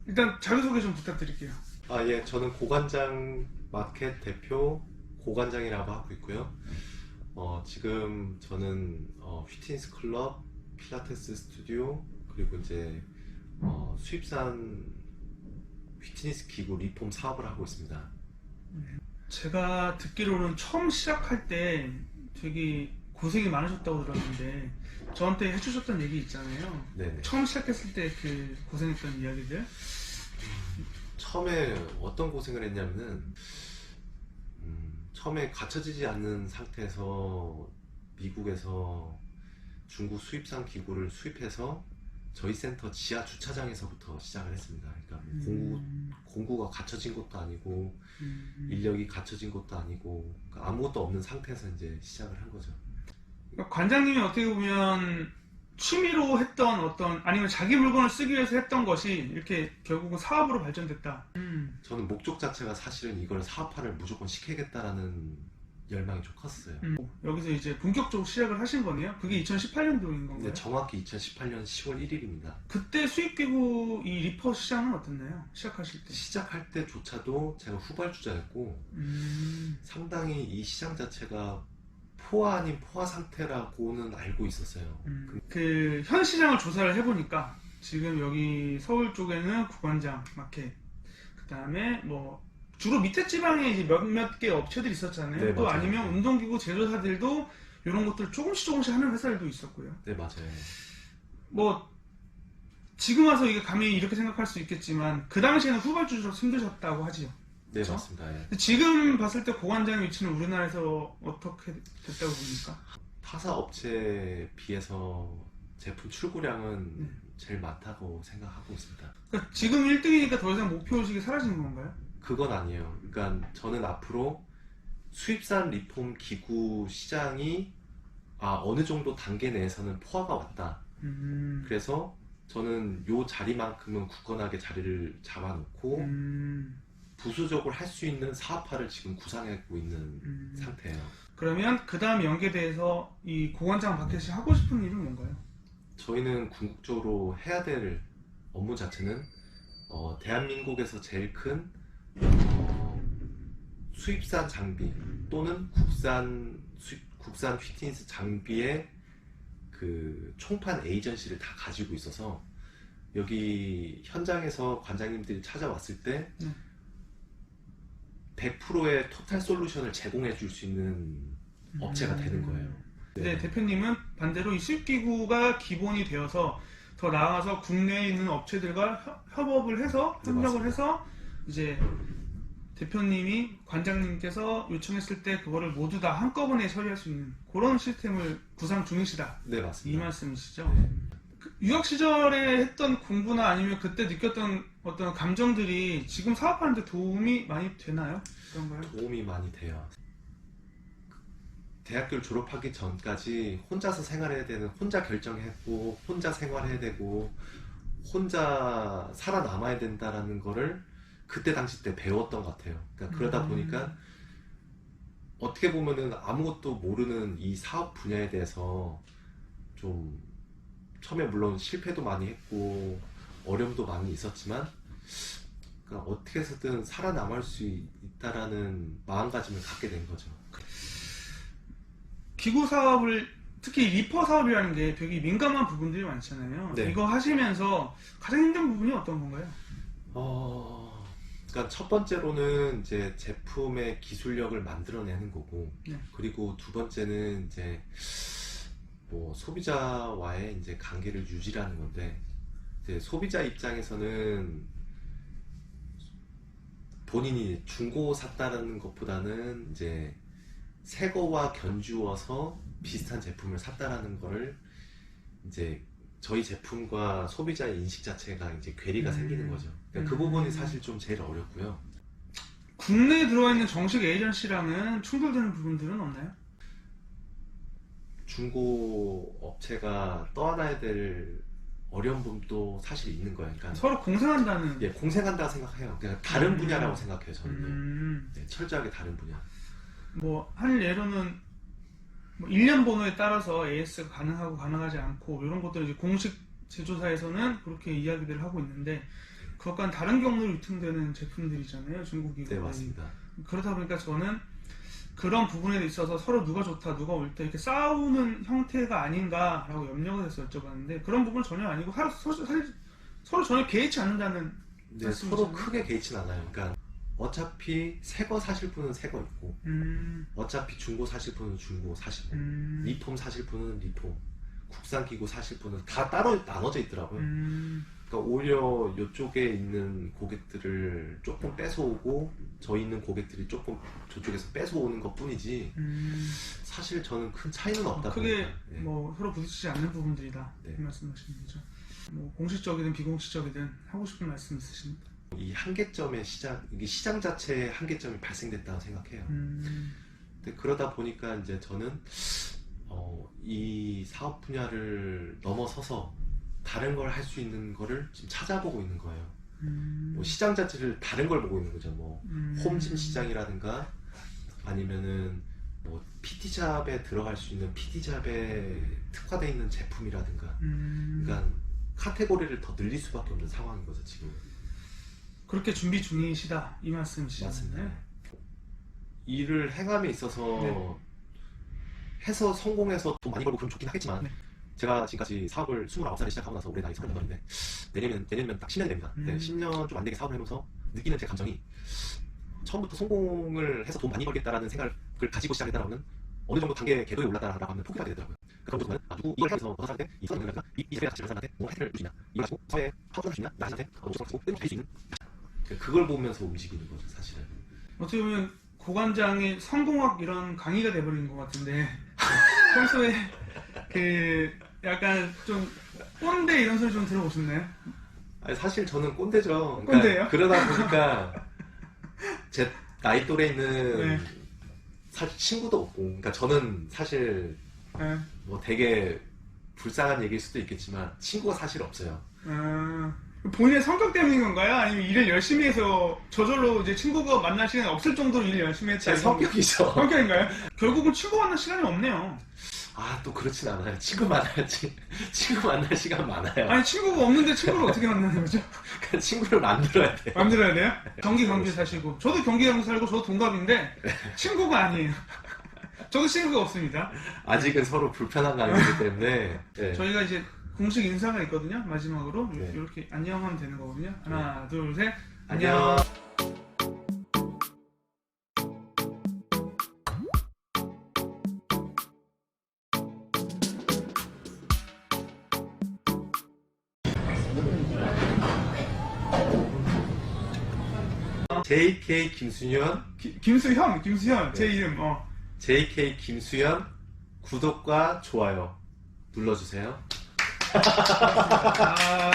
일단 자기소개 좀 부탁드릴게요. 예, 저는 고관장 마켓 대표 고관장이라고 하고 있고요. 지금 저는 휘트니스 클럽, 필라테스 스튜디오, 그리고 이제 수입산 휘트니스 기구 리폼 사업을 하고 있습니다. 제가 듣기로는 처음 시작할 때 되게 고생이 많으셨다고 들었는데 저한테 해주셨던 얘기 있잖아요. 네네. 처음 시작했을 때 그 고생했던 이야기들. 처음에 어떤 고생을 했냐면은 처음에 갖춰지지 않는 상태에서 미국에서 중국 수입산 기구를 수입해서 저희 센터 지하 주차장에서부터 시작을 했습니다. 그러니까 공구가 갖춰진 것도 아니고 인력이 갖춰진 것도 아니고 그러니까 아무것도 없는 상태에서 이제 시작을 한 거죠. 그러니까 관장님이 어떻게 보면 취미로 했던 어떤 아니면 자기 물건을 쓰기 위해서 했던 것이 이렇게 결국은 사업으로 발전됐다. 저는 목적 자체가 사실은 이걸 사업화를 무조건 시켜야겠다라는 열망이 좀 컸어요. 여기서 이제 본격적으로 시작을 하신 거네요. 그게 2018년도인 건가요? 근데 정확히 2018년 10월 1일입니다. 그때 수입기구 이 리퍼 시장은 어땠나요? 시작하실 때? 시작할 때조차도 제가 후발주자였고 상당히 이 시장 자체가 포화 아닌 포화 상태라고는 알고 있었어요. 그 현 시장을 조사를 해보니까 지금 여기 서울 쪽에는 구관장 마켓, 그 다음에 뭐 주로 밑에 지방에 이제 몇몇 개 업체들이 있었잖아요. 네, 또 맞아요. 아니면 운동기구 제조사들도 이런 것들 조금씩 하는 회사들도 있었고요. 네, 맞아요. 뭐 지금 와서 이게 감히 이렇게 생각할 수 있겠지만 그 당시에는 후발주로 힘드셨다고 하지요. 네, 그쵸? 맞습니다. 예. 근데 지금 봤을 때 고관장의 위치는 우리나라에서 어떻게 됐다고 봅니까? 타사 업체에 비해서 제품 출고량은 제일 많다고 생각하고 있습니다. 그러니까 지금 1등이니까 더 이상 목표의식이 사라지는 건가요? 그건 아니에요. 그러니까 저는 앞으로 수입산 리폼 기구 시장이 어느 정도 단계 내에서는 포화가 왔다. 그래서 저는 요 자리만큼은 굳건하게 자리를 잡아놓고 부수적으로 할 수 있는 사업화를 지금 구상하고 있는 상태예요. 그러면 그 다음 연계대에서 이 고관장 마켓이 하고 싶은 일은 뭔가요? 저희는 궁극적으로 해야 될 업무 자체는 대한민국에서 제일 큰 수입산 장비 또는 국산 휘트니스 장비의 그 총판 에이전시를 다 가지고 있어서 여기 현장에서 관장님들이 찾아왔을 때 100%의 토탈 솔루션을 제공해 줄 수 있는 업체가 되는 거예요. 네, 대표님은 반대로 이 수입기구가 기본이 되어서 더 나아가서 국내에 있는 업체들과 협업을 해서 네, 협력을 맞습니다. 해서 이제 대표님이 관장님께서 요청했을 때 그거를 모두 다 한꺼번에 처리할 수 있는 그런 시스템을 구상 중이시다. 네, 이 맞습니다. 말씀이시죠? 네. 그 유학 시절에 했던 공부나 아니면 그때 느꼈던 어떤 감정들이 지금 사업하는데 도움이 많이 되나요? 그런가요? 도움이 많이 돼요. 대학교를 졸업하기 전까지 혼자서 생활해야 되는, 혼자 결정했고 혼자 생활해야 되고 혼자 살아남아야 된다라는 거를 그때 당시 때 배웠던 것 같아요. 그러니까 그러다 보니까 어떻게 보면은 아무것도 모르는 이 사업 분야에 대해서 좀 처음에 물론 실패도 많이 했고 어려움도 많이 있었지만 그러니까 어떻게 해서든 살아남을 수 있다라는 마음가짐을 갖게 된 거죠. 기구 사업을 특히 리퍼 사업이라는 게 되게 민감한 부분들이 많잖아요. 네. 이거 하시면서 가장 힘든 부분이 어떤 건가요? 그러니까 첫 번째로는 이제 제품의 기술력을 만들어내는 거고, 네. 그리고 두 번째는 이제 뭐 소비자와의 이제 관계를 유지하는 건데, 이제 소비자 입장에서는 본인이 중고 샀다는 것보다는 이제 새 거와 견주어서 비슷한 제품을 샀다라는 거를 이제 저희 제품과 소비자의 인식 자체가 이제 괴리가 생기는 거죠. 그러니까 그 부분이 사실 좀 제일 어렵고요. 국내에 들어와 있는 정식 에이전시랑은 충돌되는 부분들은 없나요? 중고 업체가 떠안아야 될 어려운 부분도 사실 있는 거예요. 그러니까 서로 공생한다는. 예, 공생한다고 생각해요. 그냥 다른 분야라고 생각해요. 저는 네, 철저하게 다른 분야. 뭐 한 예로는 뭐 1년 번호에 따라서 AS가 가능하고 가능하지 않고 이런 것들 이제 공식 제조사에서는 그렇게 이야기들을 하고 있는데 그것과는 다른 경로로 유통되는 제품들이잖아요, 중국이고. 네, 맞습니다. 그러다 보니까 저는 그런 부분에 있어서 서로 누가 좋다, 누가 옳다 이렇게 싸우는 형태가 아닌가라고 염려가 돼서 여쭤봤는데 그런 부분은 전혀 아니고 서로 전혀 개의치 않는다는 네, 말씀이시죠? 서로 크게 개의치는 않아요. 그러니까 어차피 새 거 사실 분은 새 거 있고, 어차피 중고 사실 분은 중고 사시고, 리폼 사실 분은 리폼, 국산 기구 사실 분은 다 따로 나눠져 있더라고요. 그러니까 오히려 이쪽에 있는 고객들을 조금 뺏어오고 저희 있는 고객들이 조금 저쪽에서 뺏어오는 것 뿐이지 사실 저는 큰 차이는 없다 크게 봅니다. 네. 뭐 서로 부딪히지 않는 부분들이다. 네. 이 말씀하시는 거죠. 뭐 공식적이든 비공식적이든 하고 싶은 말씀 있으십니까? 이 한계점의 이게 시장 자체에 한계점이 발생됐다고 생각해요. 근데 그러다 보니까 이제 저는 이 사업 분야를 넘어서서 다른 걸 할 수 있는 거를 지금 찾아보고 있는 거예요. 뭐 시장 자체를 다른 걸 보고 있는 거죠. 뭐 홈짐 시장이라든가 아니면은 뭐 PT샵에 들어갈 수 있는 PT샵에 특화되어 있는 제품이라든가 그러니까 카테고리를 더 늘릴 수밖에 없는 상황인 거죠 지금. 그렇게 준비 중이시다 이 말씀이시죠? 맞습니다. 일을 행함에 있어서 네. 해서 성공해서 돈 많이 벌고 그럼 좋긴 하겠지만 네. 제가 지금까지 사업을 29살에 시작하고 나서 올해 나이 38인데 내년이면 딱 10년이 됩니다. 근데 10년 좀 안 되게 사업을 해보면서 느끼는 제 감정이 처음부터 성공을 해서 돈 많이 벌겠다라는 생각을 가지고 시작했다라면 어느 정도 단계 궤도에 올랐다라고 하면 포기가 되더라고요. 그럼 보면 누구 이걸 하면서 어떤 사람한테 이 사람 능력이나 이 사회에 같이 가는 사람한테 뭔가 혜택을 줄 수 있냐, 이걸 가지고 사회에 파워를 줄 수 있냐, 나한테 노력을 가지고 끈기 수 있는 그걸 보면서 움직이는 거죠 사실은. 어떻게 보면 고관장의 성공학 이런 강의가 돼버린 것 같은데 평소에 그 약간 좀 꼰대 이런 소리 좀 들어보셨나요? 아니, 사실 저는 꼰대죠. 그러니까 꼰대예요? 그러다 보니까 제 나이 또래 있는 네. 사실 친구도 없고, 그러니까 저는 사실 네. 뭐 되게 불쌍한 얘기일 수도 있겠지만 친구가 사실 없어요. 본인의 성격 때문인 건가요? 아니면 일을 열심히 해서 저절로 이제 친구가 만날 시간이 없을 정도로 일을 열심히 했다? 제 성격이죠. 성격인가요? 결국은 친구 만날 시간이 없네요. 아, 또 그렇진 않아요. 친구 만날 시간 많아요. 아니 친구가 없는데 친구를 어떻게 만나는 거죠? 그러니까 친구를 만들어야 돼요. 만들어야 돼요? 경기 사시고 저도 경기 살고 저도 동갑인데 친구가 아니에요. 저도 친구가 없습니다. 아직은 서로 불편한 관계이기 때문에 네. 저희가 이제 공식 인사가 있거든요. 마지막으로 네. 이렇게 안녕하면 되는 거거든요. 하나, 둘, 셋. 안녕. JK 김수현, 김수현 제 네. 이름. JK 김수현 구독과 좋아요 눌러주세요. 아...